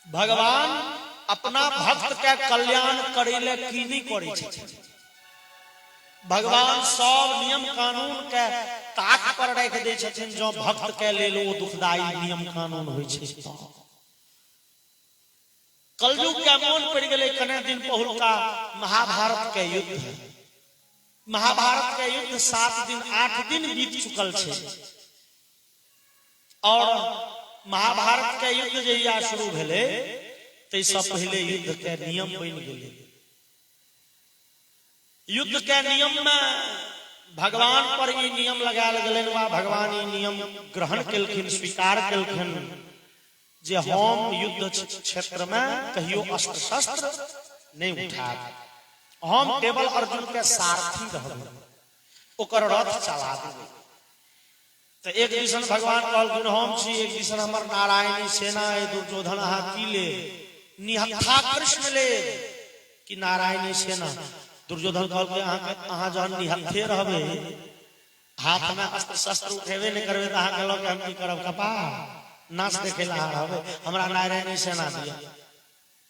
भगवान अपना भक्त के कल्याण करेले की नहीं करे छथिन। भगवान सब नियम कानून के ताक पर रख दे छथिन, जो भक्त के लेल ओ दुखदाई नियम कानून होय छै। कलयुग के मोन पड़ गए कने दिन पहुलका महाभारत के युद्ध। महाभारत के युद्ध 7 दिन 8 दिन बीत चुकल छे और महाभारत के युद्ध जहिया शुरू भेले तैसे पहले युद्ध के नियम बन गए। युद्ध के नियम में भगवान पर ये नियम लगायल गेलै, भगवान ये नियम ग्रहण केलखिन, स्वीकार केलखिन जे हम युद्ध क्षेत्र में कहियो अस्त्र शस्त्र नहीं उठाएब, हम केवल अर्जुन के सारथी रहबै, ओकर रथ चला देबै। तो एक दिसन भगवान कहलखिन हम छी, एक दिसन हमर नारायणी सेना है, दुर्योधन अहाँ की ले निहत्था कृष्ण ले कि नारायणी सेना। दुर्योधन कहलकै अहाँ जहन निहत्थे रहबै, हाथ में अस्त्र शस्त्र उठेबे नहीं करबै, तो अहाँ कहलक हम की करब, कपा नाच देखे ला रहबै, हमरा नारायणी सेना दिया।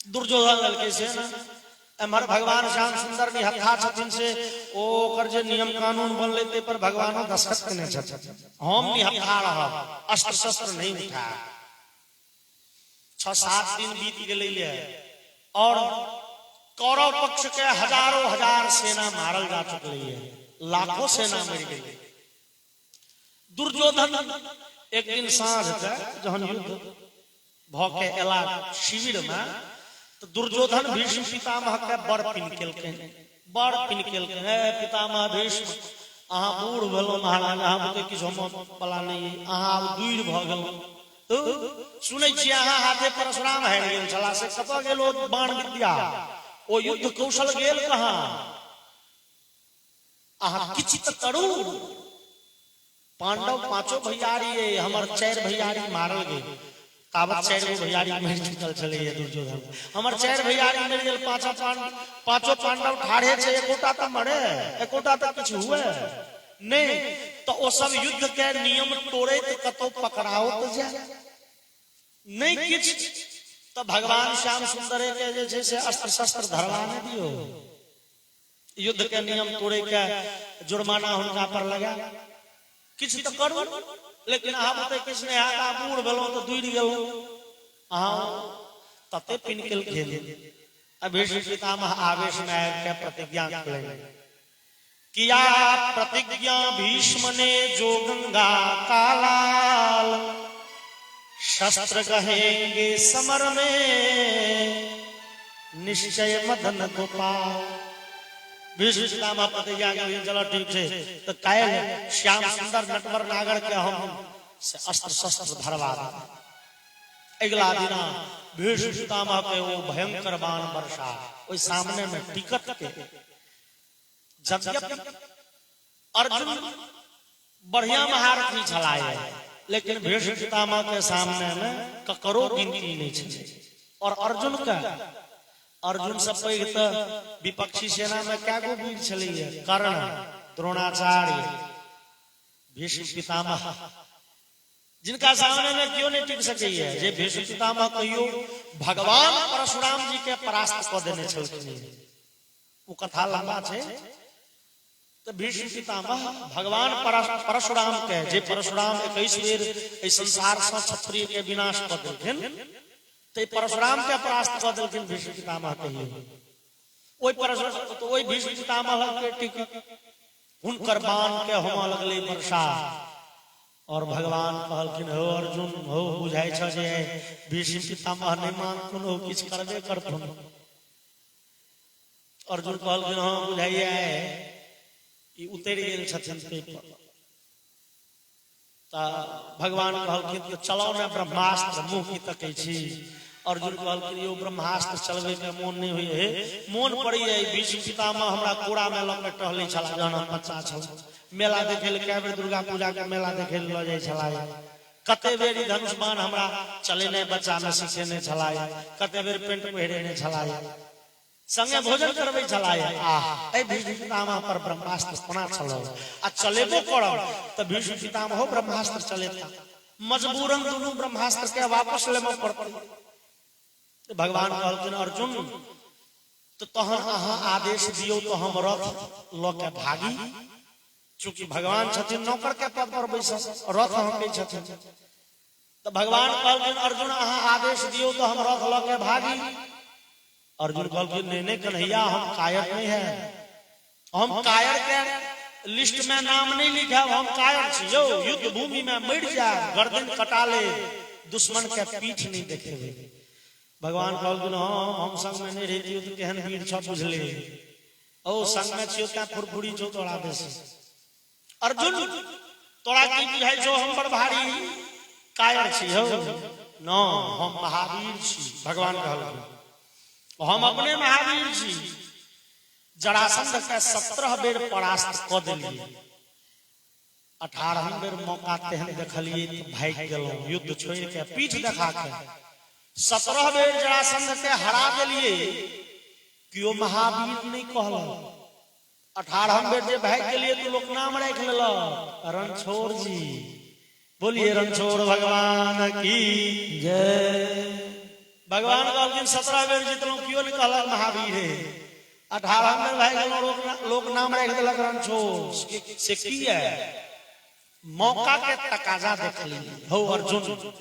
दुर्योधन ललकै सेना, एमहर भगवान श्याम सुंदर निहत्था छथिन से ओकर जे नियम कानून बनलै ते पर भगवानो दस्तखत केने छथिन, हम निहत्था रहब, अस्त्र शस्त्र नहीं उठाएब। 6-7 दिन बीत गेलै और कौरव पक्ष के हजारों हजार सेना मारल जा चुकलै है, लाखों सेना मर गई। दुर्योधन एक दिन साँझ के जहन युद्ध भ के एला शिविर में, तो दुर्योधन भीष्म पितामह के बड़ पिन केलखिन, बड़ पिन केलखिन। हे पितामह भीष्म, अहाँ बूढ़ भेलहुँ महाराज, अहाँ बुते किछु हम पला नहीं, अहाँ आब दूर भ गेलहुँ। सुनै छियै अहाँ हाथे परशुराम हारि गेल छला, से कतऽ गेल ओ बाण विद्या, ओ युद्ध कौशल गेल कहाँ? अहाँ किछ तऽ करू। पांडव 5 भैयारी, हमर 4 भैयारी मारल गेल, ताबत 4 गो भैयारी मरि चुकल छलै दुर्योधन। हमर 4 भैयारी मरि गेल, 5 पांडव ठाढ़े छै, एकोटा तऽ मरे, एकोटा तऽ किछ हुए नहीं। तो ओ सब युद्ध के नियम तोड़े तो कतौ पकड़ाओ तो जाए नहीं किछ, तो भगवान श्याम सुंदर के जे छै से अस्त्र शस्त्र धरवाने दियो, युद्ध के नियम तोड़े के जुर्माना हुनका पर लगा, किछ तो करू। लेकिन अहाँ बते किछ नहीं, अहाँ बूढ़ भेलहुँ तो दूर गेलहुँ, अहाँ तते पिन केलखिन। भीष्म पितामह आवेश में आबि के प्रतिज्ञा केलनि, किया प्रतिज्ञा भीष्म ने जो गंगा कालाल, शस्त्र कहेंगे समर में निश्चय मदन गोपाल। भीष्म पितामह प्रतिज्ञा के चलो ठीक है, तो कायल श्याम सुंदर नटवर नागर के हम से अस्त्र शस्त्र धरवा दें। अगला दिना भीष्म पितामह के वो भयंकर बाण वर्षा ओई सामने में टिकट के, जब अर्जुन बढ़िया महारथी छलाए, लेकिन भीष्म पितामह के सामने में ककरो गिनती नहीं छे। और अर्जुन से पैघ तो विपक्षी सेना में क्या गो वीर छलिए, कर्ण, द्रोणाचार्य, भीष्म पितामह, जिनका सामने में क्यों नहीं टिक सके है। जे भीष्म पितामह कहियो भगवान परशुराम जी के परास्त क देने छलखिन, वो कथा लंबा छे। तो भीष्म पितामह भगवान परशुराम के, जे परशुराम 21 बेर इस संसार से क्षत्रिय के विनाश क देलखिन, तो परशुराम के परास्त क देलखिन भीष्म पितामह कहियो। ओई परशुराम तो ओई भीष्म पितामह के टिक हुनकर बाण के होमा लगले वर्षा। और भगवान कहलखिन हो अर्जुन हो, बुझाई छ जे भीष्म पितामह नहीं मानथुन, हो किछ करबे करथुन। अर्जुन कहलखिन हां बुझाइए ई उतरि गेल छथिन पे पर। ता भगवान कहलखिन चलो ने ब्रह्मास्त्र मुंह की तकै छी। अर्जुन कहलखिन यो ब्रह्मास्त्र चलबे के मोन नहीं होय है, मोन पड़ी है भीष्म पितामह हमरा कोड़ा में लऽ के टहलै छला, जहन हम बच्चा छल मेला देखे ले, कै बेर दुर्गा पूजा के मेला देखे ले लऽ जाय छला, कते बेर धनुष बाण हमरा चलेने बच्चा में सिखेने छला, कते बेर पेंट पहिरेने छला, संगे भोजन करबै छलाए। ए भीष्म पितामह पर ब्रह्मास्त्र कोना चलो आ चलेबो करब त भीष्म पितामह ब्रह्मास्त्र चलेता, मजबूरन दुनू ब्रह्मास्त्र के वापस लेबो पड़तै। भगवान कहलखिन अर्जुन तो तहन अहाँ आदेश दियो तो हम रथ ल के भागी, चूंकि भगवान छथिन नौकर के पद पर बैसल, रथ हम छथिन। तो भगवान कहलखिन अर्जुन अहाँ आदेश दियो तो हम रथ ल के भागी। अर्जुन कहलखिन नहीं कन्हैया हम कायर नहीं है, हम कायर के लिस्ट में नाम नहीं लिखा, हम कायर छी यौ, युद्ध भूमि में मर जाए, गर्दन कटा ले, दुश्मन के पीठ नहीं देखेबे। भगवान कहलखिन हम संग में नहीं रहियो तो केहन वीर छ बुझले, ओ संग में छियो क्या फुरफुरी छो तोरा बेसी। अर्जुन तोरा की बुझाई छो हम बड़ भारी कायर छी हो, न हम महावीर छी। भगवान कहलखिन हम अपने महावीर छी, जरासंध के 17 बेर परास्त क देलिए, 18 बेर मौका तेहन देखलिए तो भाग गेलौ, युद्ध छोड़ के पीठ देखा के 17 बेर जरासंध के हरा देलिए, क्यों महावीर नहीं कहल। 18 बेर जे भाग गेलिए तो लोग नाम राख लेला रणछोड़ जी। बोलिए रणछोड़ भगवान की जय। भगवान कहलखिन 17 बेर जीतलौ, क्यों नहीं कहल महावीर है। 18 बेर भाग गेलौ, लोग नाम राख देलक रणछोड़ से की है, मौका के तकाजा देख ली हो। अर्जुन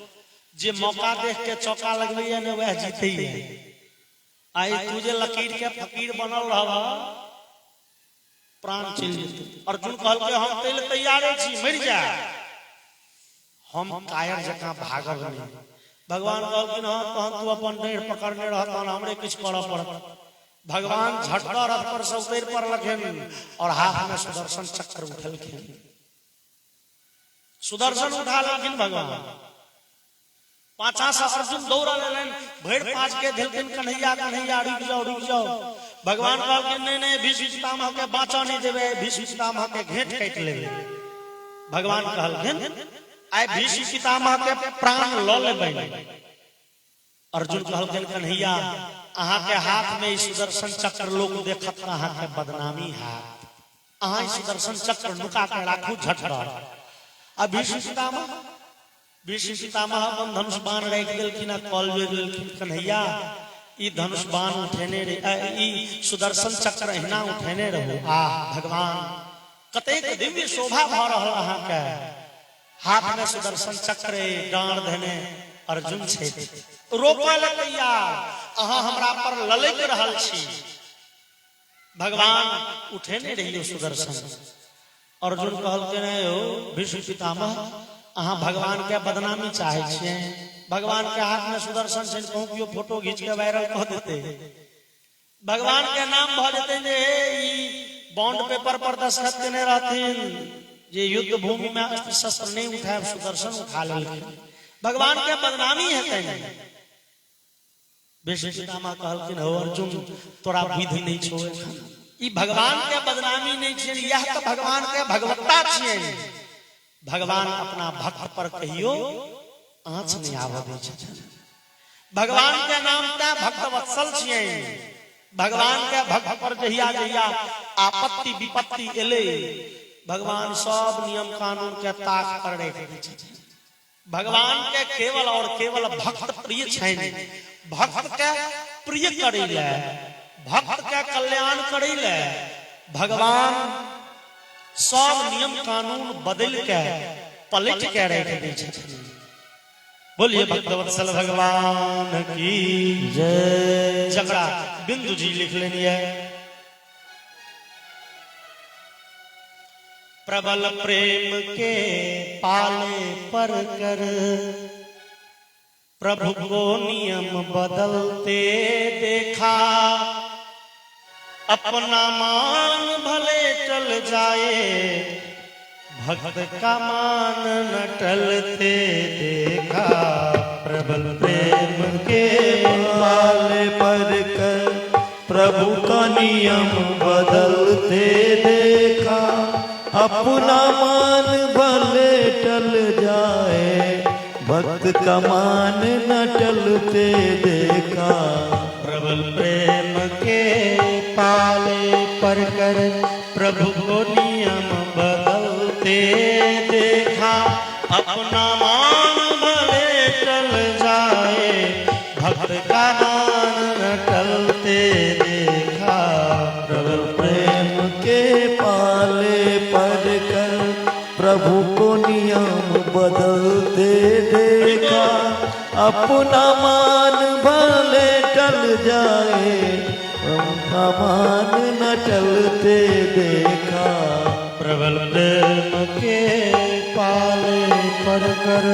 जे मौका देख के चौका लगबैया ने वह जीते है। आई तुझे लकीर के फकीर बनल रहा, प्राण चल जेते। अर्जुन कहल के हम तेल तैयारे छी, मर जा, हम कायर जका भागब नहीं। भगवान कहलखिन तहन तू अपन डेढ़ पकड़ने रहत, हमरे किछ करऽ पड़त। भगवान झटका रथ पर से उतर पड़लखिन और हाथ में सुदर्शन चक्र उठलखिन, सुदर्शन उठा लेकिन भगवान पाछा से अर्जुन दौड़ा लेलन, भेड़ पाँच के धलकिन कन्हैया कन्हैया रुक जाओ। भगवान कहलखिन नहीं भीष्म पितामह के बाँचा नहीं देवे, भीष्म पितामह के घेट काट लेवे। भगवान कहलखिन आइ भीष्म पितामह के प्राण ल लेबै। अर्जुन कहलखिन कन्हैया अहाँ के हाथ में सुदर्शन चक्र लोग देखत अहाँ के बदनामी है, अहाँ सुदर्शन चक्र नुका के राखू झटका। अब भीष्म पितामह अपन धनुष बाण राख देलखिन, कॉल देलखिन कन्हैया ई धनुष बाण उठेने ई सुदर्शन चक्र एहना उठेने रहो। भगवान कतेक दिव्य शोभा भ रहल अहाँ के, हाथ में सुदर्शन चक्र डांड धने अर्जुन छे, रोकल तैयार, अहाँ हमरा पर ललक रहल छी। भगवान उठेने रहियो सुदर्शन। अर्जुन कहलखिन हो भीष्म पितामह अहाँ भगवान के बदनामी चाहे छिए, भगवान के हाथ में सुदर्शन से कहूं कि फोटो खींच के वायरल कह देते, भगवान के नाम भ जेते जे ई बॉन्ड पेपर पर दस्तखत केने रहथिन जे युद्ध भूमि में अस्त्र शस्त्र नहीं उठाए, सुदर्शन उठा लेलखिन, भगवान के बदनामी हेतै नहीं। भीष्म पितामह कहलखिन हो अर्जुन तोरा विधि नहीं छो, ई भगवान के बदनामी नहीं छिए, यह तो भगवान के भगवत्ता छिए। भगवान अपना भक्त पर कहियो आँच नहीं आवा दै छथिन, भगवान के नाम ते भक्त वत्सल छिए। भगवान के भक्त पर जहिया जहिया आपत्ति विपत्ति एले, भगवान सब नियम कानून के ताक पर राख दै छथिन। भगवान के केवल और केवल भक्त प्रिय छनि, भक्त के प्रिय करै ले, भक्त के कल्याण करै ले भगवान सब नियम कानून बदल के पलट के रख दै छथिन। बोलिए भक्तवत्सल भगवान की जय। जकरा बिंदु जी लिख लेनी है, प्रबल प्रेम के पाले पर कर प्रभु को नियम बदलते देखा, अपना मान भले टल जाए भक्त का मान न टलते देखा। प्रबल प्रेम के पाले पर कर प्रभु का नियम बदलते देखा, अपना मान भले टल जाए भक्त का मान न टलते देखा। प्रबल प्रेम के पाले पर कर प्रभु को नियम बदलते देखा, अपना मान भले टल जाए भक्त का मान न टलते देखा। प्रबल प्रेम के पाले पर कर प्रभु को नियम बदलते देखा। अपना मान भले टल जाए, अपना मान न टलते देखा। प्रबल प्रेम के पाले पर कर।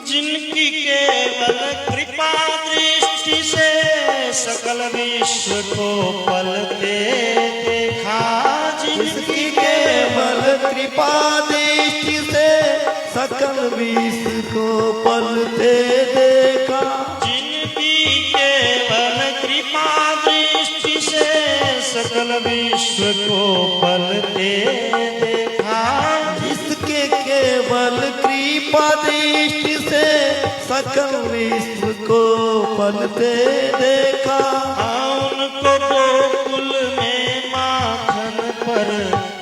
जिनकी केवल कृपा दृष्टि से सकल विश्व को पलते देखा। जिसकी केवल कृपा दृष्टि से सकल विश्व को पलते देखा। जिनकी केवल कृपा दृष्टि से सकल विश्व को पलते देखा। जिसके केवल कृपा दृष्टि से सकल विश्व को पलते देखा। उनको गोकुल में माखन पर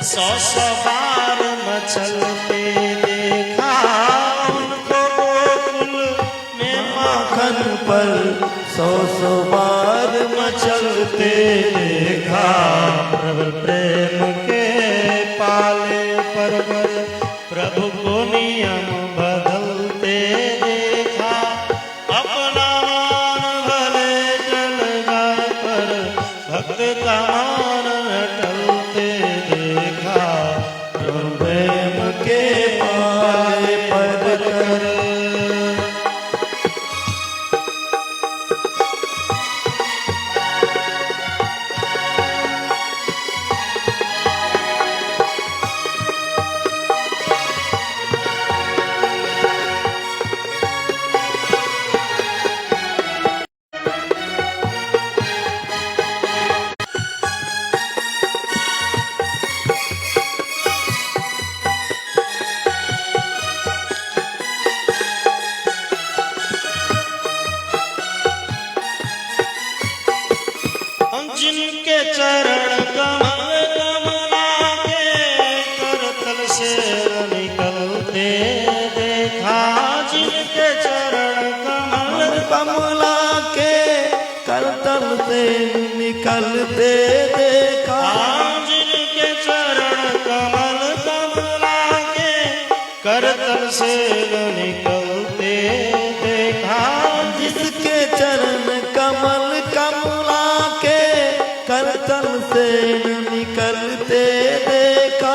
100 सवार मचलते देखा। उनको गोकुल में माखन पर 100 बार मचलते देखा। प्रबल प्रेम के पाले पर प्रभु को नियम बदलते देखा। अपना मान भले टल जाए पर भक्त का मान न टलते देखा। प्रभु प्रेम के पाले पर कर जिनके चरण कमल कमला के करतल से निकलते देखा। जिनके चरण कमल कमला के करतल से निकलते देखा। जिनके चरण कमल कमला के करतल से निकलते देखा। जिसके चरण कमल कमला के करतल से निकलते देखा।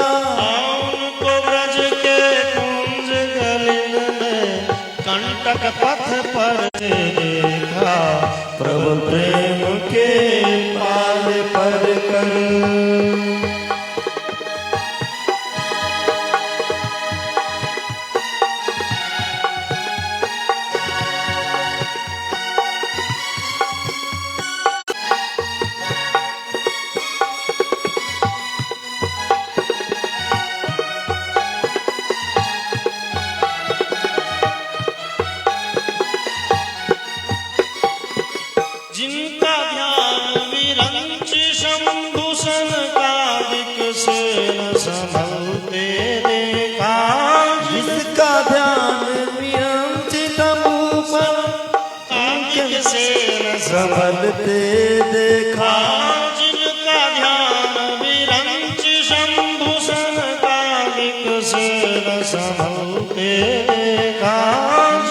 उनको ब्रज के कुंज गलिन में कंटक पथ पर देखा। प्रभु प्रेम के पाले पर कर जिनका ध्यान विरंच शंभूषण कालिक से न संभलते देखा। जिसका ध्यान विरंच शंभूषण कालिक से न संभलते देखा। जिनका ध्यान विरंच शंभूषण कालिक से न संभलते देखा।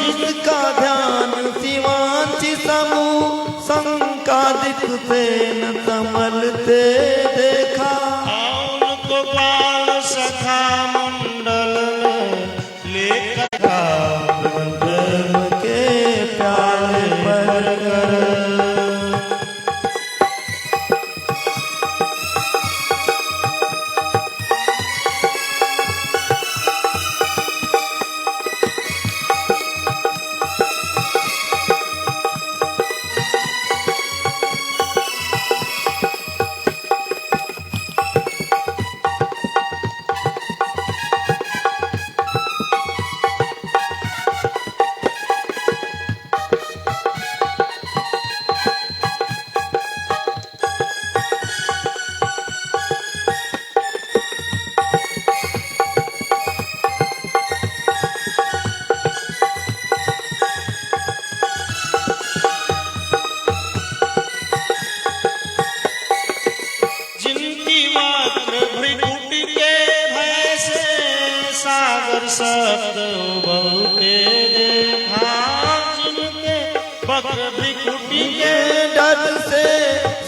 जिसका ध्यान शिवांची समूह संकादिक से न संभलते देखा। उनको बाल सखा मंडल में लेकर प्रेम के प्याले पर कर सागर सत उबलते देखा, जिनके वक्र भ्रिकुटी के डर से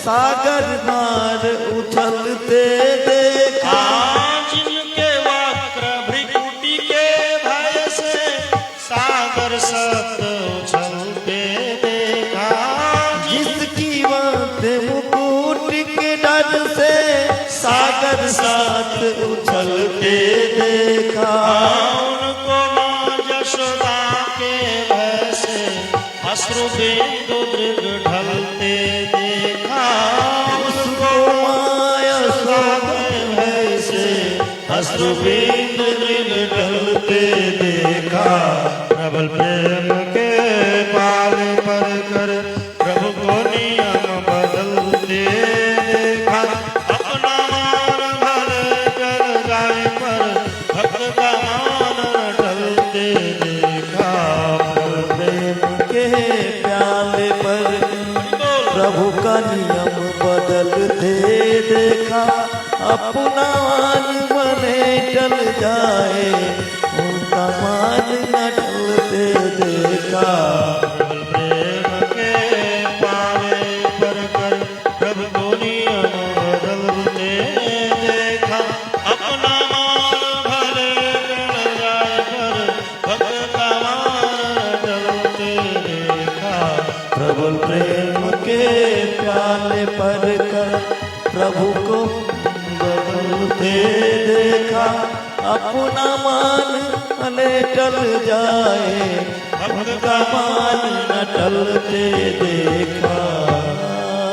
सागर मार उछलते देखा, जिनके वक्र भ्रिकुटी के भय से सागर सत उछलते देखा, जिसकी बात मुकुट के डर से सागर साथ उछलते देखा, उनको मां यशोदा के भय से अश्रु बिंदु मृग ढलते देखा, उसको माया के भय से अश्रु बिंदु मृग ढलते देखा, प्रबल प्रेम के पाल पर कर प्रभु को नियम बदलते देखा, अपना मान भले जल जाए पर भक्त का मान न टलते देखा, प्रेम के प्याले पर प्रभु का नियम बदलते देखा, अपना मान भले टल जाए उनका मान न टलते देखा, प्रेम के पाले पर कर प्रभु को नियम बदलते देखा, अपना मान भले जल जाए पर भक्त का मान न टलते देखा, प्रभु प्रेम के प्याले पर कर प्रभु को बदलते देखा, अपना मान भले टल जाए उनका मान न टलते देखा।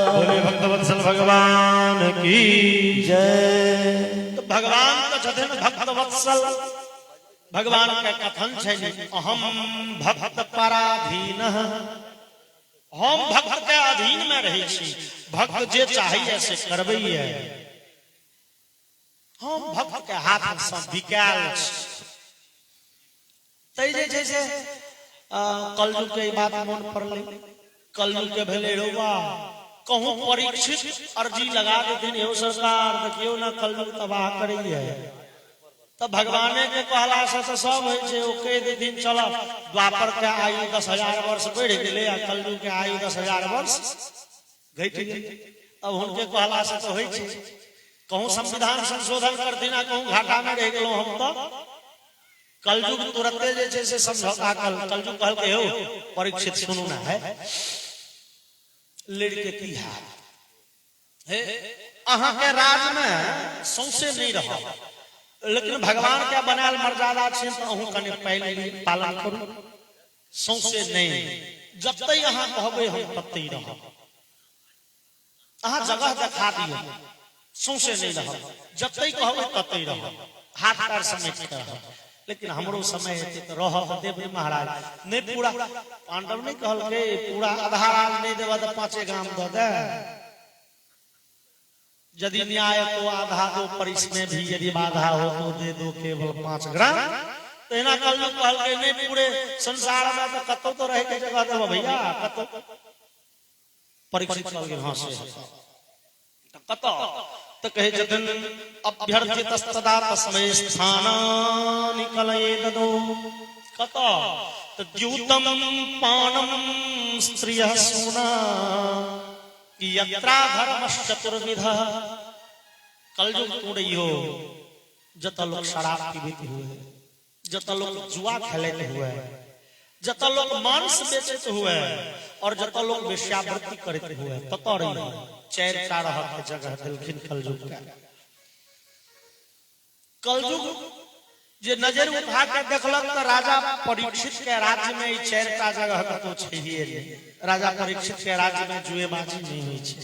बोले भक्तवत्सल भगवान की जय। तो भगवान तो छथिन भक्तवत्सल, भगवान के कथन छै अहम भक्त पराधीन, हम भक्त के अधीन में रहे छी, भक्त जे चाहिए से करबै है, हम भक्त के हाथ से बिकायल छी। तै जे छै से कलयुग के बात मन पड़लै, कलयुग के भेलै रौआ कहूँ परीक्षित अर्जी लगा देथिन एहो सरकार देखियो ना कलयुग तबाह करैए, तब भगवाने के कहला से तो सब है छे, ओ कह देथिन चल द्वापर के आयु 10,000 वर्ष बढ़ गेले आ कलयुग के आयु 10,000 वर्ष घट गेले, अब उनके कहला से तो होई छे, कहूँ संविधान संशोधन कर देना, कहूँ घाटा में रह गेलो हम तो, कलयुग तुरंते जे छे से समझौता कर, कलयुग कहल के हो परीक्षित सुनू ना है लड़के की हाल है, अहाँ के राज में सौंसे नहीं रहा, लेकिन भगवान क्या बनाल मर्यादा छे तो अहूँ कने पहले पालन करू, सौंसे नहीं, जब तक अहाँ कहबे हम तत्ते रहब, अहाँ जगह देखा दियो सौंसे नहीं रहब, जब तक कहबे तत्ते रहब, हाथ पैर समेट के रहब, लेकिन हमरो समय हेते तो रहब देव महाराज नहीं, पूरा पांडव नहीं कहल के पूरा आधा राज नहीं देवा तो 5 ग्राम दो दे, यदि न्याय तो आधा दो, परिश्रम भी यदि बाधा हो तो दे दो केवल 5 ग्राम, तो इना कलयुग कहल के नहीं पूरे संसार में तो कतो तो रहे के जगह देव भैया, कतो परीक्षित कहल के हां से कतो तो कहे जगन अभ्यर्थित तदा तस्मै स्थानानि कलयेदो, कतो तो द्यूतम पानम स्त्रियः सूना यत्रा धर्मश्चतुर्विध, कलयुग तोड़ई हो जत लोग शराब पीते हुए, जत लोग जुआ खेलते हुए, जत लोग मांस बेचते हुए और जत लोग वेश्यावृत्ति करते हुए, ततो रही चैर चारह के जगह दिलखिन कलयुग का। कलयुग जे नजर उठा के देखलक तो राजा परीक्षित के राज्य में 4टा जगह कतो छैहे नहीं, राजा परीक्षित के राज्य में जुएबाजी नहीं हुई छे,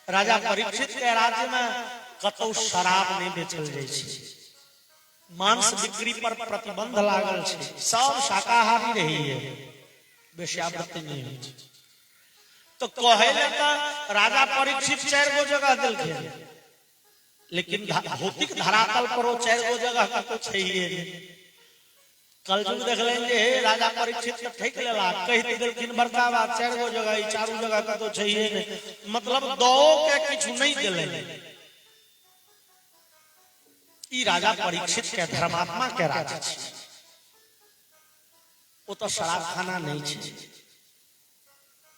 राजा परीक्षित के राज्य में कतो शराब नहीं बेचल जाय छे, मांस बिक्री पर प्रतिबंध लागल छे, सब शाकाहारी रही है, वेश्यावृत्ति नहीं हुई छे। तो कहे लगा राजा परीक्षित 4 गो जगह दिलखिन, लेकिन भौतिक धरातल पर 4 गो जगह कतो छैहे नहीं। कलयुग देख लेंगे राजा परीक्षित के ठेक लेला, कह दिलखिन बड़का बात 4 गो जगह, 4 जगह कतो छैहे नहीं, मतलब दो के किछु नहीं देले, ई राजा परीक्षित के धर्मात्मा के राजा छे, वो तो शराब खाना नहीं छे।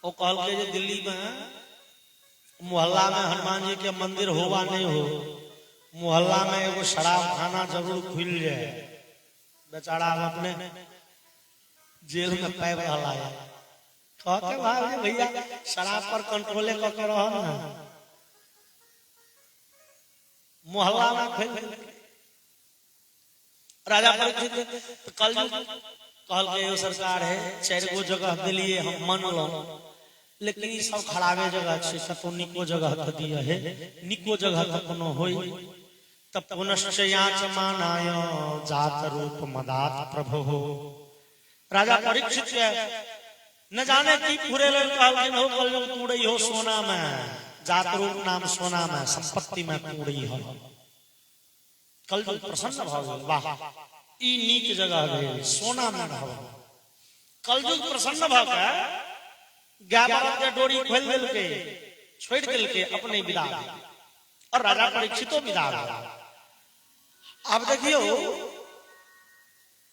वो कहल के जे दिल्ली में मोहल्ला में हनुमान जी के मंदिर होवा नहीं हो, मोहल्ला में एगो शराब खाना जरूर खुल जाए। बेचारा अपने जेल में पैर हलाया, कहते भाई भैया शराब पर कंट्रोले करके रहो ना, मोहल्ला में खुल। राजा परीक्षित कल कहल के सरकार है 4 गो जगह दिलिए हम मान लो, लेकिन ये सब खराबे जगह छे, कतो निको जगह त दिया है, निको जगह त कोनो होई। तब पुनश्च याच मानाय जात रूप मदात प्रभु। राजा परीक्षित न जाने की पूरे लोग कहल के हो कल जो तूड़ई हो सोना में, जात रूप नाम सोना में, संपत्ति में तूड़ई हो। कल जो प्रसन्न भ गेल, वाह ई नीक जगह भेल, सोना में रहो। कल जो प्रसन्न भ के गाय के डोरी खोल दिल के छोड़ दिल के अपने विदा, और राजा परीक्षितो विदा। अब देखियो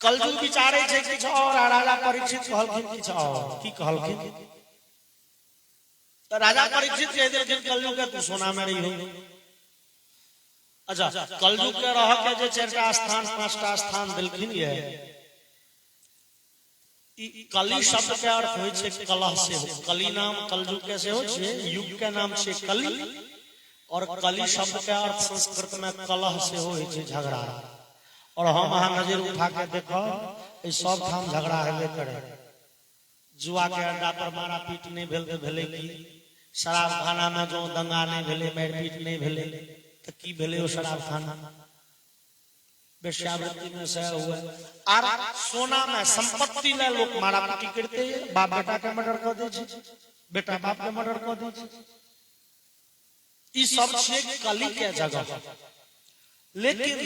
कलजुग विचारे छे किछ और, राजा परीक्षित कहलखिन किछ और। की कहलखिन? तो राजा परीक्षित कह देलखिन कलजुग के तू सोना में रही हो। अच्छा, कलजुग के रह के जे 4टा स्थान 5टा स्थान दिलखिन ये, कली शब्द के अर्थ होय छे कलह से हो। कली नाम कलजुग के से हो छे, युग के नाम छे कली, और कली शब्द के अर्थ संस्कृत में कलह से होय छे झगड़ा। और हम वहां नजर उठा के देखो ई सब ठाम झगड़ा हेबे करे। जुआ के अड्डा पर मारा पीट नहीं भेल तो भेले की, शराब खाना में जो दंगा नहीं भेले, मारपीट नहीं भेले तो की भेले ओ शराब खाना, वेश्यावृत्ति में से हुआ। और सोना में संपत्ति ले लोग मारा पीटी करते हैं, बाप बेटा के मर्डर कर दे छे, बेटा बाप के मर्डर कर दे छे। ई सब छे कली के जगह, लेकिन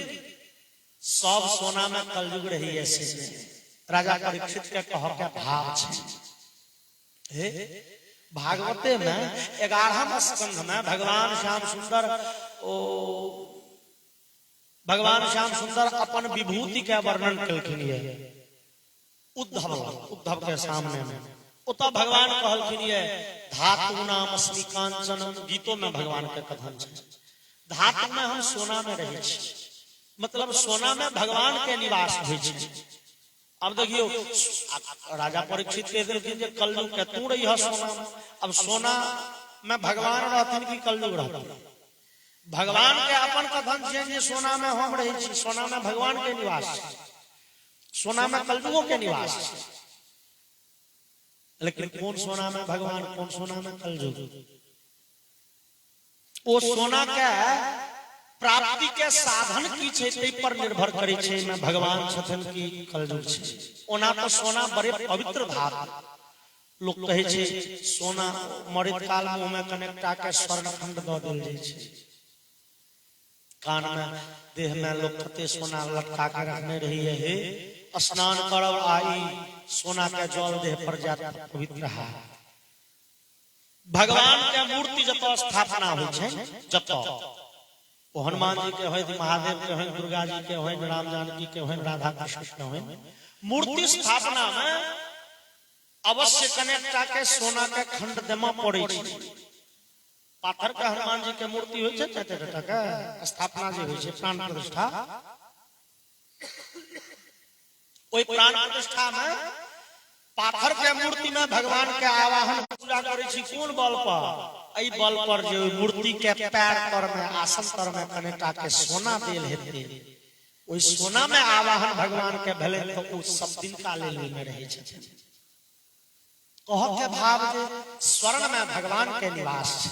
सब सोना में कलयुग रही ऐसे। राजा परीक्षित के कह के भाव छे। भागवते में 11वें स्कंध में भगवान श्याम सुंदर अपन विभूति के वर्णन कलखिन ये उद्धव के सामने में। उत भगवान कहलखिन ये धातु नाम अस्मि कांचन, गीतों में भगवान के कथन छे। धातु में हम सोना में रहे छी, मतलब सोना में भगवान के निवास होय छे। अब देखियो राजा परीक्षित के दिलखिन जे कलयुग के तू रही है सोना में। अब सोना में भगवान रहथिन कि कलयुग रहथिन? भगवान के अपन कथन छे जे सोना में हम रही छी, सोना में भगवान के निवास छे, सोना में कलयुगों के निवास छे। लेकिन कौन सोना में भगवान, कौन सोना में कलयुग? ओ सोना के प्राप्ति के साधन की छे तै पर निर्भर करे छे, में भगवान छथन की कलयुग छे। ओना तो सोना बड़े पवित्र धातु, लोग कहे छे सोना मरत काल मुंह में कनेक्टा के स्वर्ण खंड द देल जाय छे। कान में देह में लोग कते सोना लटका के रखने रही है, स्नान करब आई सोना के जल देह पर जाता पवित्र है। भगवान के मूर्ति जत स्थापना होय छे, जत वो हनुमान जी के होय, महादेव के होय, दुर्गा जी के होय, राम जानकी के होय, राधा कृष्ण के होय, मूर्ति स्थापना में अवश्य कनेक्टा के सोना के खंड देमा पड़े छे। पाथर के हनुमान जी के मूर्ति होय छे, टटा के स्थापना जे होय छे, प्राण प्रतिष्ठा, ओई प्राण प्रतिष्ठा में पाथर के मूर्ति में भगवान के आवाहन पूजा करे छी। कोन बल पर? एई बल पर जो मूर्ति के पैर पर में, आसन पर में कनेटा के सोना देल हेते, ओई सोना में आवाहन भगवान के भेले तो उ सब दिन का लेल में रहे छथिन। कह के भाव जे स्वर्ण में भगवान के निवास छे।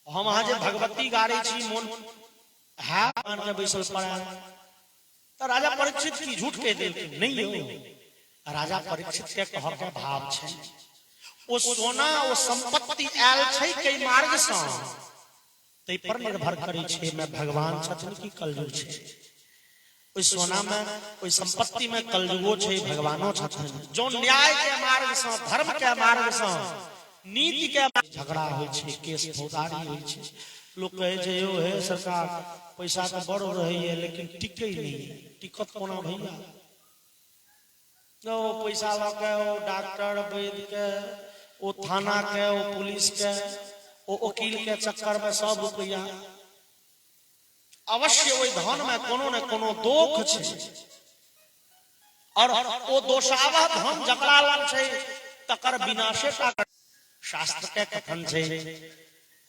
हम वहां जे भगवती गारे छी, मन है मान के बैसल पड़ा, तो राजा परीक्षित की झूठ कह देलखिन नहीं हो। राजा परीक्षित के कह के भाव छे ओ सोना ओ संपत्ति आयल छै के मार्ग से, तै पर निर्भर करे छे में भगवान छथिन की कलयुग छे। ओइ सोना में ओइ संपत्ति में कलयुगो छे, भगवानो छथिन। जो न्याय के मार्ग से, धर्म के मार्ग से, नीति के झगड़ा होय छे, केस फौजदारी होय छे, लोग कहे जे यो है सरकार पैसा तो बड़ रही है लेकिन टिके नहीं, टिकट कोना भैया? ओ पैसा लगे ओ डॉक्टर वैद्य के, ओ थाना के, ओ पुलिस के, ओ वकील के चक्कर में सब रुपया। अवश्य ओई धन में कोनो न कोनो दोख छै, और ओ दोषावा धन जकरा लग छै तकर विनाशे टा। शास्त्र के कथन छै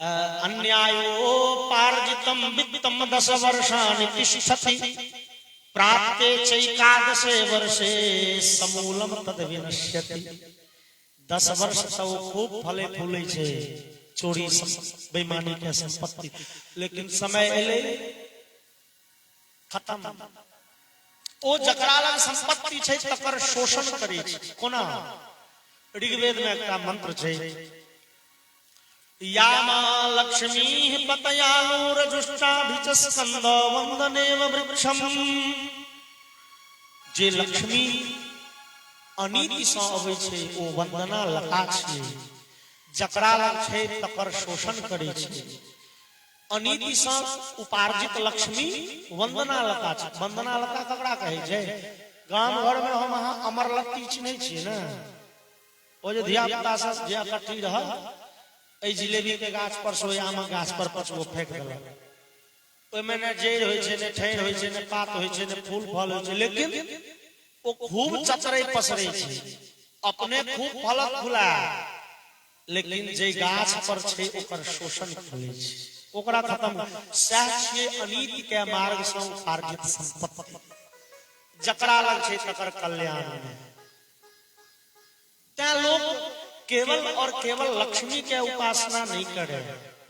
अन्यायो पार्जितम वित्तम 10 वर्षाणि तिष्ठति प्राप्ते चैकादशे वर्षे समूलम तद विनश्यति। 10 वर्ष तो खूब फले फूले छे चोरी बेईमानी के संपत्ति, लेकिन समय एले खत्म। ओ जकरा लग संपत्ति छै तकर शोषण करे छै। कोना? ऋग्वेद में एकटा मंत्र छै यामा लक्ष्मी पतयालुरजुष्टाभिच स्कंद वंदनेव वृक्षम। जे लक्ष्मी अनीति से अबै छै ओ वंदना लता छै, जकरा लग छै तकर शोषण करे छै। अनीति से उपार्जित लक्ष्मी वंदना लता छै। वंदना लता ककरा कहे छै? गांव घर में हम अहाँ अमर लत्ती चिन्है छियै ना, ओ जे धिया पुता सब जे इकट्ठी रह ए जिलेबी के गाछ पर सोए आम गाछ पर पछुओ फेंक देलक, ओइ में ने जड़ होय छै, ने ठैर होय छै, ने पात होय छै, ने फूल फल होय छै, लेकिन ओ खूब चतरै पसरै छै, अपने खूब फलत फुला, लेकिन जे गाछ पर छै ओकर शोषण फलै छै, ओकरा खत्म। सह छियै अनीति के मार्ग से उपार्जित संपत्ति, जकरा लग छै तकर कल्याण में। त्या लोग केवल और केवल लक्ष्मी के उपासना नहीं करे।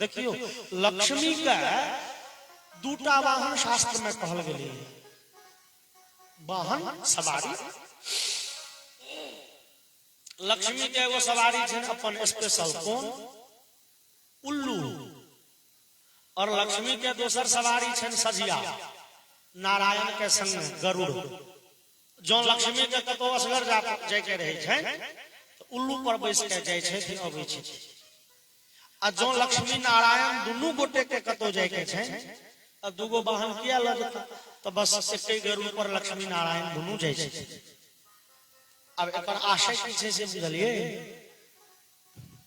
देखियो लक्ष्मी का दूटा वाहन शास्त्र में कहल गेलै। वाहन सवारी, लक्ष्मी के एगो सवारी छै अपन स्पेशल, कौन? उल्लू। और लक्ष्मी के दोसर सवारी छै सजिया, नारायण के संग गरुड़। जो लक्ष्मी के कतो असगर जाय के रहे छै उल्लू पर बैस के जाय छै फिर अबै छै। आ जो लक्ष्मी नारायण दुनू गोटे के कतो जाय के छै, अब दूगो वाहन किया ल जेता? तो बस एके गरुड़ पर लक्ष्मी नारायण दुनू जाय छै। अब एकर आशय की छै से बुझलिए?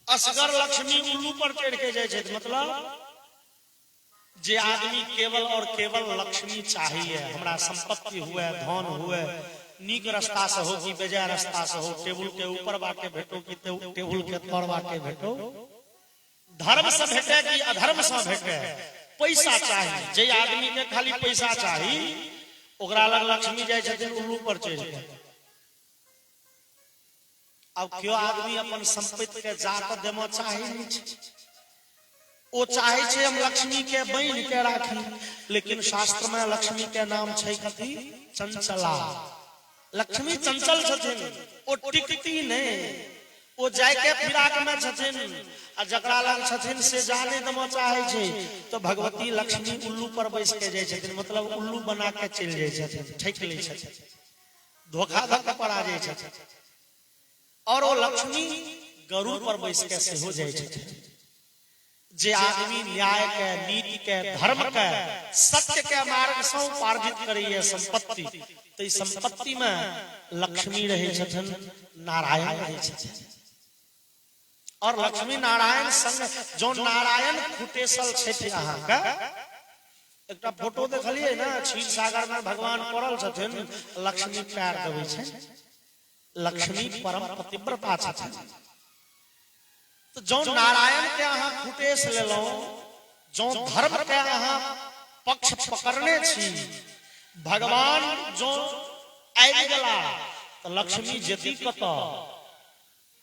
असगर लक्ष्मी उल्लू पर चढ़ के जाय छै, मतलब जे आदमी केवल और केवल लक्ष्मी चाहिए, हमरा संपत्ति हुए, धन हुए, नीक रास्ता से हो कि बेजाय रास्ता से हो, टेबुल के ऊपर बाटे भेटो कि टेबुल के तर बाटे भेटो, धर्म से भेटे कि अधर्म से भेटे, पैसा चाहिए। जे आदमी के खाली पैसा चाहिए ओकरा लग लक्ष्मी जाय छथिन उल्लू पर चढ़ के। अब क्यों आदमी अपन संपत्ति के जाकर देना चाहे नहीं छै, ओ चाहे छै हम लक्ष्मी के बांध के राखी, लेकिन शास्त्र में लक्ष्मी के नाम छै कथी? चंचला। लक्ष्मी चंचल छथिन, ओ टिकती नहीं, ओ जाय के फिराक में छथिन, आ जकरा लग छथिन से जाने देना चाहे छै तो भगवती लक्ष्मी उल्लू पर बैस के जाय छथिन, मतलब उल्लू बना के चल जाय छथिन, ठैक लै छथिन, धोखा धक पड़ा जाय छथिन। और वो लक्ष्मी गरुड़ पर बैस के सेहो जाय छथिन। जे आदमी न्याय के, नीति के, धर्म के, सत्य के मार्ग से उपार्जित करिए संपत्ति, तो इस संपत्ति में लक्ष्मी रहे छथिन, नारायण रहे छथिन। और लक्ष्मी नारायण संग जो नारायण खुटेसल छथि अहाँ का एकटा फोटो देखलिए ना, क्षीर सागर में भगवान पड़ल छथिन, लक्ष्मी पैर देबै छै। लक्ष्मी परम पतिव्रता छथिन। तो जो नारायण के अहाँ खुटेस लेलो, जो धर्म के अहाँ पक्ष पकड़ने छी, भगवान जो आबि गेला तो लक्ष्मी जेती कत?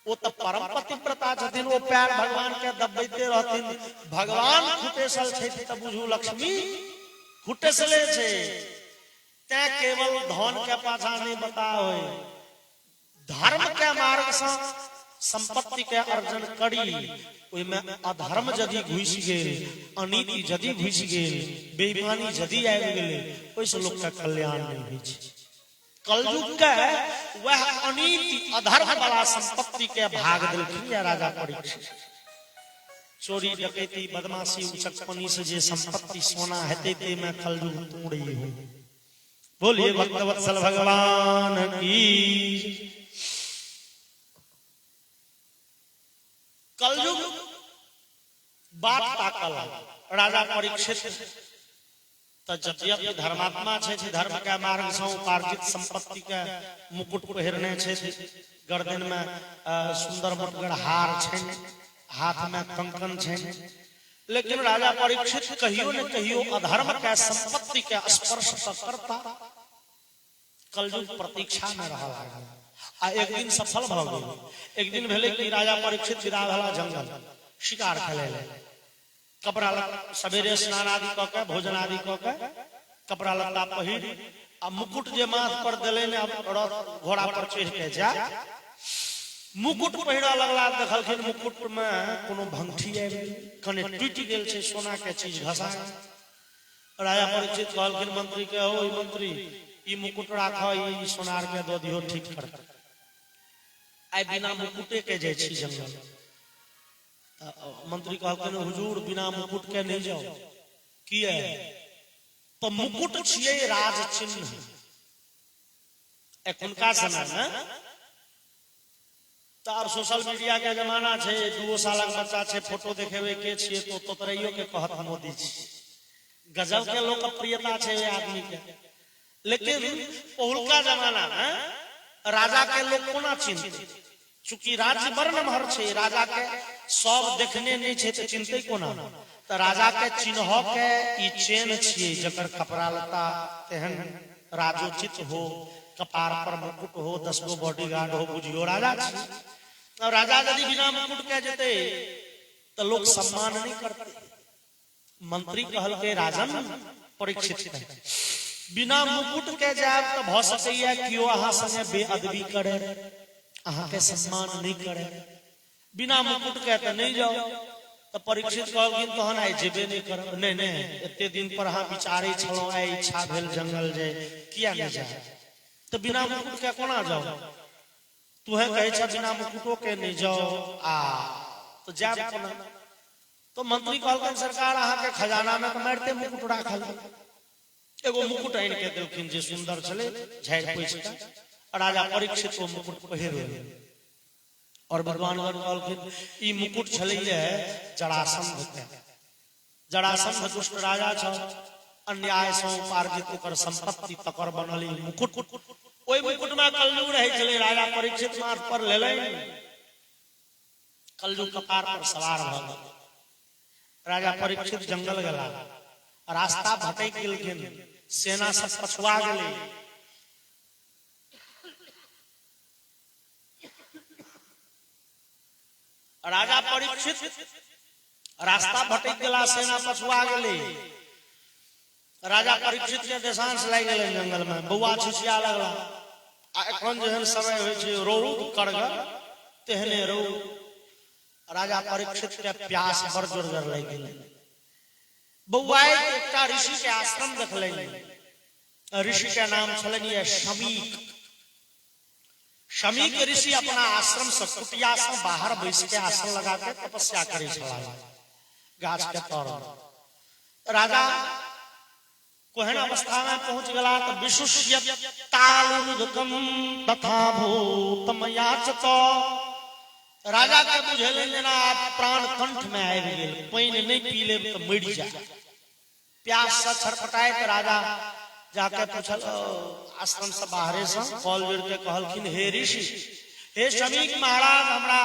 वो तो परम पतिव्रता छथिन, वो पैर भगवान के दबैते रहथिन। भगवान खुटेसल छथि तो बुझू लक्ष्मी खुटेसले छै। ते केवल धन के पाछा नहीं बताओ, धर्म के मार्ग से संपत्ति के अर्जन करी, ओइमे अधर्म यदि घुस गेल, अनीति यदि घुस गेल, बेईमानी यदि आबि गेल, ओइसे लोक के कल्याण नहीं होइ छै। कलयुग के वह अनीति अधर्म वाला संपत्ति के भाग देलखिन राजा परीक्षित। चोरी डकैती बदमाशी उचकपनी से जे संपत्ति सोना हेते ते मैं कलयुग तोड़ी हूँ। बोलिए भक्तवत्सल भगवान की। कलयुग बात ताकल राजा परीक्षित तो जद्यपि धर्मात्मा छे, धर्म के मार्ग से उपार्जित संपत्ति के मुकुट पहिरने छे, गर्दन में सुंदर मोटगर हार छे, हाथ में कंकन छे, लेकिन राजा परीक्षित कहियो न कहियो अधर्म के संपत्ति के स्पर्श करता कलयुग प्रतीक्षा में रहा। आ एक दिन सफल भ गेल। एक दिन भेले कि राजा परीक्षित विदा भेला जंगल शिकार खेले ले। कपड़ा लत्ता सवेरे स्नान आदि क के भोजन आदि क के कपड़ा लत्ता पहिर आ मुकुट जे माथ पर देले ने घोड़ा पर चढ़ के जा मुकुट पहिरा लगला, देखलखिन मुकुट में कोनो भंगठी आबि कने टूटि गेल छै, सोना के चीज घसा। राजा परीक्षित कहलखिन मंत्री के, ओ मंत्री ई मुकुट राख, ई सोनार के दो दियो ठीक कर। आई बिना मुकुटे के जे छी जंगल। मंत्री कहलखिन हुजूर बिना मुकुट के नहीं जाओ। किए? तो मुकुट छिए राज चिन्ह। एखुनका समय में तो अब सोशल मीडिया के जमाना छे, 2 सालक बच्चा छे, फोटो देखेबे के छिए तो तोतरैयो के कहत मोदी छी। गजब के लोकप्रियता छे आदमी के। लेकिन पहुलका जमाना में राजा के लोग कोना चिन्हते? चूंकि राज्य बड़ नमहर छे, राजा के सब देखने नहीं छे तो चिन्हते कोना? तो राजा के चिन्ह के ई चेन छिए, जकर कपड़ा लता तेहन राजोचित हो, कपार पर मुकुट हो, 10 गो बॉडीगार्ड हो, बुझियो राजा छी। और राजा यदि बिना मुकुट के जेते तो लोग सम्मान नहीं करते। मंत्री कहल के राजन परीक्षित है, बिना मुकुट के जाब तो भ सकैया कियो अहाँ संगे बेअदबी करे, अहाँ के सम्मान नहीं करे। बिना मुकुट के तो नहीं जाओ। तो परीक्षित कहलखिन तहन आइ जेबे नहीं करब। नहीं नहीं, एते दिन पर अहाँ विचारे छलो, आइ इच्छा भेल जंगल जाय, किया नहीं जाए? तो बिना मुकुट के कोना जाओ? तुहे कहे छ बिना मुकुटो के नहीं जाओ। तो जाब कोना? तो मंत्री कहलखिन सरकार अहाँ के खजाना में मारते मुकुट राखल। एगो मुकुट आनि के देलखिन जे सुंदर छले, झाड़ पोछ के। राजा परीक्षित को मुकुट पहिर और भगवानगण कहलखिन ई मुकुट छलैया जरासंध के। जरासंध दुष्ट राजा छ, अन्याय से उपार्जित ओकर संपत्ति तकर बनल ई मुकुट। ओई मुकुट में कलयुग रहे छले। राजा परीक्षित माथ पर लेले, कलयुग कपार पर सवार भ गेल। राजा परीक्षित जंगल गेला, रास्ता भटक गेलखिन, सेना सब पछुआ गेलै। राजा परीक्षित रास्ता भटक गेला, सेना पछुआ गेलै। राजा परीक्षित के देशांश लाग गेलै जंगल में, बौआ छिछिया लगला। आ एखन जेहन समय होइ छै रौद कड़गर, तेहने रौद। राजा परीक्षित के प्यास बड़ जोरगर लागि गेलै। बौआ एकटा ऋषि के आश्रम देखलनि। ऋषि के नाम छलनि शमीक। शमीक ऋषि अपना आश्रम से कुटिया से बाहर बैस के आसन लगा के तपस्या करे छलाह गाछ के तर में। राजा कोहन अवस्था में पहुंच गला तो विशुष्य तालुदकम तथा भूतम याचत। राजा के बुझेले जेना प्राण कंठ में आबि गेल, पानि नहीं पी लेब तो मरि जाए। प्यास से छटपटाए तो राजा जाके पूछल आश्रम से बाहरे से कॉल जोड़ के कहलखिन, हे ऋषि, हे शमीक महाराज, हमरा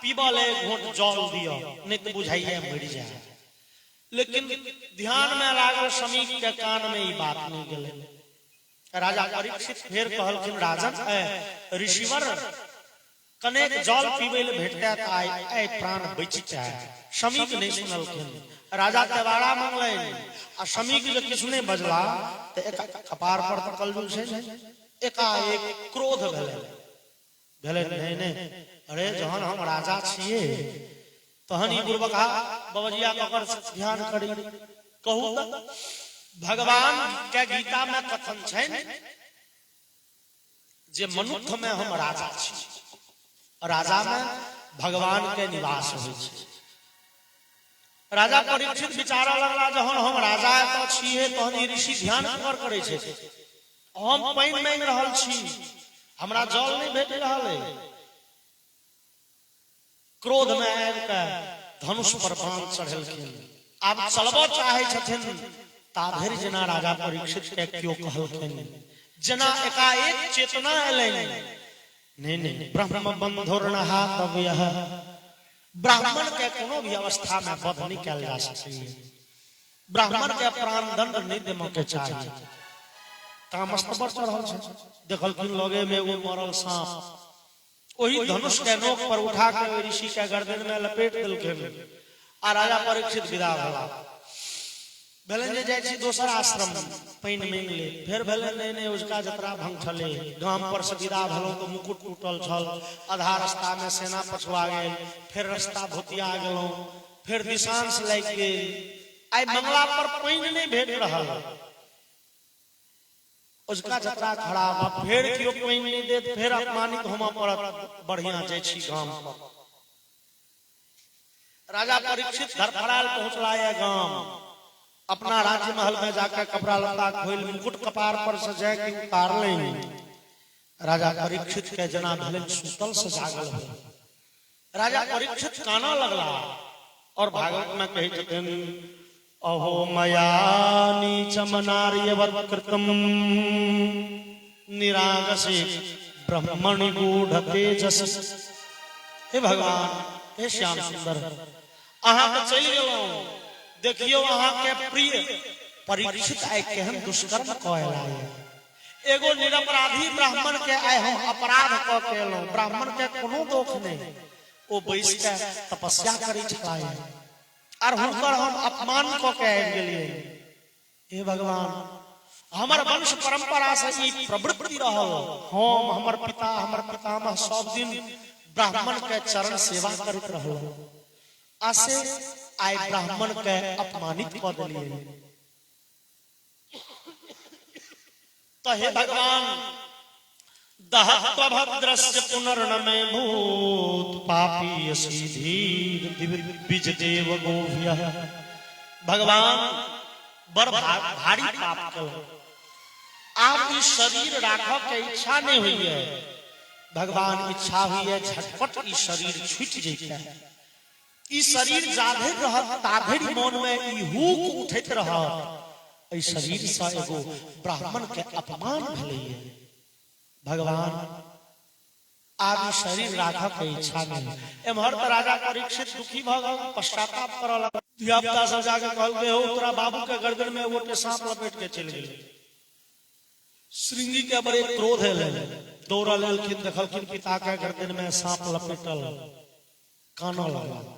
पीबल एक घोट जल दियो, नहीं तो बुझाइए मरि जाए। लेकिन ध्यान में लागल शमीक के कान में ई बात नहीं गेले। राजा परीक्षित फेर कहलखिन, राजन ऋषिवर कनेक जल पीबे ले भेटत आइ प्राण बचि जाए। शमीक नहीं सुनलखिन। राजा तेवाड़ा मंगलनि आ शमीक जे किछु नहीं बजला तो एक कपार पर कलयुग छै, एकाएक क्रोध भेलै। नहीं नहीं, अरे जहन हम राजा छिए तहन ई बुर्बका बबजिया ककर ध्यान करी। कहू भगवान के गीता में कथन छै जे मनुष्य में हम राजा छी, राजा में भगवान के निवास होइ छै। राजा परीक्षित विचारा लगला जहन हम राजा तो छिए तहन ई ऋषि ध्यान कर करे छे, हम पानी मांग रहल छी, हमरा जल नहीं भेट रहल है। क्रोध में आबि के धनुष पर बाण चढ़ेलखिन, आब चलबो चाहे छथिन ताधरि जेना राजा परीक्षित के क्यों कहलखिन, जेना एकाएक चेतना एलैन, नहीं ब्रह्म बंधुर्नहा तव्यः, ब्राह्मण के कोनो भी अवस्था में वध नहीं कयल जा सकैए, ब्राह्मण के प्राण दंड नहीं देमो के चाहिए। तामस्त पर चढ़ल छै, देखलखिन लगे में एगो मरल सांप, वही धनुष के नोक पर उठा के ऋषि के गर्दन में लपेट देलखिन आ राजा परीक्षित विदा भेला। भेलन जे जाइ छी दोसर आश्रम पानी मांग ले, फिर भेलन नहीं उसका जतरा भंग छले, गाम पर से विदा भेलौ तो मुकुट टूटल छल, आधा रास्ता में सेना पछुआ गेल, फिर रास्ता भुतिया गेलौ, फिर दिशांश लाग गेल, आई मंगला पर पानी नहीं भेट रहल, उसका जतरा खराब, फिर क्यों पानी नहीं देत, फिर अपमानित होमा पड़त, बढ़िया जाइ छी गाम पर। राजा परीक्षित धरफड़ाल पहुंचला है गाम, अपना राज्य महल में जाकर कपड़ा लत्ता खोल मुकुट कपार पर सजा के उतार ले। राजा परीक्षित के जना भेलन सुतल से जागल है, राजा परीक्षित काना लगला और भागवत में कहे छथिन अहो मया नीचम नार्यवत् कृतम निरागसे ब्रह्मणि गूढ़ तेजस। हे भगवान, हे श्याम सुंदर, अहाँ के चल गेलौ, देखियो अहाँ के प्रिय परीक्षित आय केहन दुष्कर्म कयला है। एगो निरपराधी ब्राह्मण के आय हम अपराध क केलौ, ब्राह्मण के कोनो दोष नहीं, ओ बैस के तपस्या करै छलाह और हुनकर हम अपमान क के आबि गेलियै। हे भगवान, हमर वंश परंपरा से ई प्रवृत्ति रहल, हम हमर पिता हमर पितामह सब दिन ब्राह्मण के चरण सेवा करैत रहल, आसे आय ब्राह्मण के अपमानित क देलियै। तो हे भगवान, दहत्व भद्रस्य पुनर्नमे भूत पापी यसी धीर द्विज देव गोभ्यः। भगवान बड़ भारी पाप कल, आप इस शरीर राखो के इच्छा नहीं हुई है, भगवान इच्छा हुई है झटपट इस शरीर छूट जैता है। इस शरीर जाधे रहत ताधरि मन में ई हुक उठैत रहत, ई शरीर से एगो ब्राह्मण के अपमान भेलै है। भगवान आब शरीर राखा के इच्छा नहीं। एमहर तो राजा परीक्षित दुखी भ गल, पश्चाताप करऽ लगल, धियापुता सब जाके कहलकै हो तोरा बाबू के गर्दन में एगो के सांप लपेट के चल गेलै। श्रृंगी के बड़े क्रोध है, दौड़ा लेलखिन, देखलखिन पिता के गर्दन में सांप लपेटल, कानऽ लगल।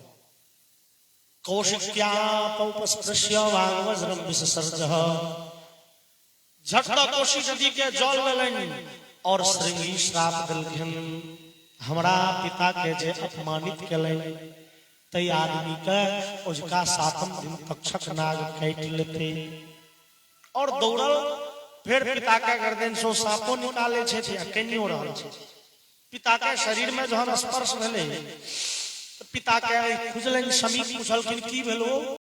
कौशिक्यापस्पृश्य वाग्वज्रम विससर्जः, झट कोशी नदी के जल लेलनि और श्रृंगी श्राप देलखिन, हमरा पिता के जे अपमानित केलनि तै आदमी के उसका 7 दिन तक्षक नाग काट लेते। और दौड़ल, फिर पिता के गर्दन से सांपो निकाले छे, कनियो रहल छे। पिता के शरीर में जहन स्पर्श भेले पिता के खुजलन, समीप पूछलखिन की भेलो,